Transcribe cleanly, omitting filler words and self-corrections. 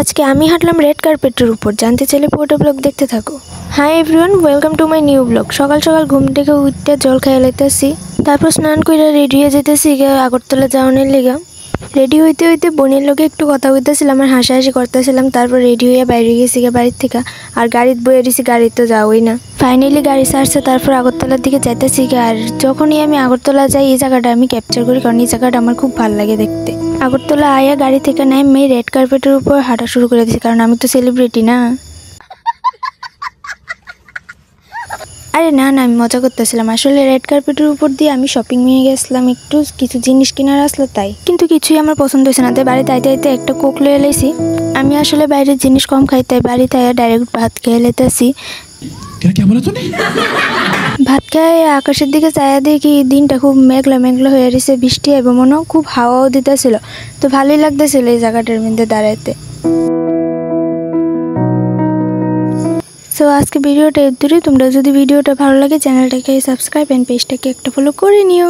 আজকে আমি হাঁটলাম রেড কার্পেটের উপর। জানতে চাইলে পুরোটা ব্লগ দেখতে থাকো। Hi everyone, welcome to my new blog. সকাল সকাল ঘুম থেকে উঠতে জল খাইয়া লাইতেছি, তারপর স্নান করে রেডি হয়ে যেতেছি আগরতলা যাওয়ানোর লিগা। রেডি হইতে হইতে বোনের লোকে একটু কথা বলতেছিলাম আর হাসাহাসি করতেছিলাম। তারপর রেডি হয়ে বাইরে গেছি বাড়ির থেকে, আর গাড়িতে বয়ে দিছি, গাড়ি তো যাওই না। ফাইনালি গাড়ি ছাড়ছে, তারপর আগরতলার দিকে যাইতেছি। আর যখনই আমি আগরতলা যাই এই জায়গাটা আমি ক্যাপচার করি, কারণ এই জায়গাটা আমার খুব ভালো লাগে দেখতে। আগরতলা আয়া গাড়ি থেকে নেমে রেড কার্পেটের উপর হাঁটা শুরু করে দিয়েছি, কারণ আমি তো সেলিব্রিটি না। আরে না না, আমি মজা করতেছিলাম। আসলে রেড কার্পেটের উপর দিয়ে আমি শপিং নিয়ে গেছিলাম, একটু কিছু জিনিস কেনার আসলো তাই। কিন্তু কিছুই আমার পছন্দ হয়েছে না, তাই বাড়িতে আইতে আইতে একটা কোক লয়ে এলাইছি। আমি আসলে বাইরের জিনিস কম খাই, তাই বাড়িতে আয়া ডাইরেক্ট ভাত খেয়ে লেতেছি। ভাত খেয়ে আকাশের দিকে চায়া দেখি দিনটা খুব মেঘলা মেঘলা হয়ে রয়েছে, বৃষ্টি এবং মনে খুব হাওয়াও দিতেছিল। তো ভালোই লাগতেছিল এই জায়গাটার মধ্যে দাঁড়াইতে। সো আজকে ভিডিওটা এর দূরে। তোমরা যদি ভিডিওটা ভালো লাগে চ্যানেলটাকে সাবস্ক্রাইব এন্ড পেজটাকে একটা ফলো করে নিও।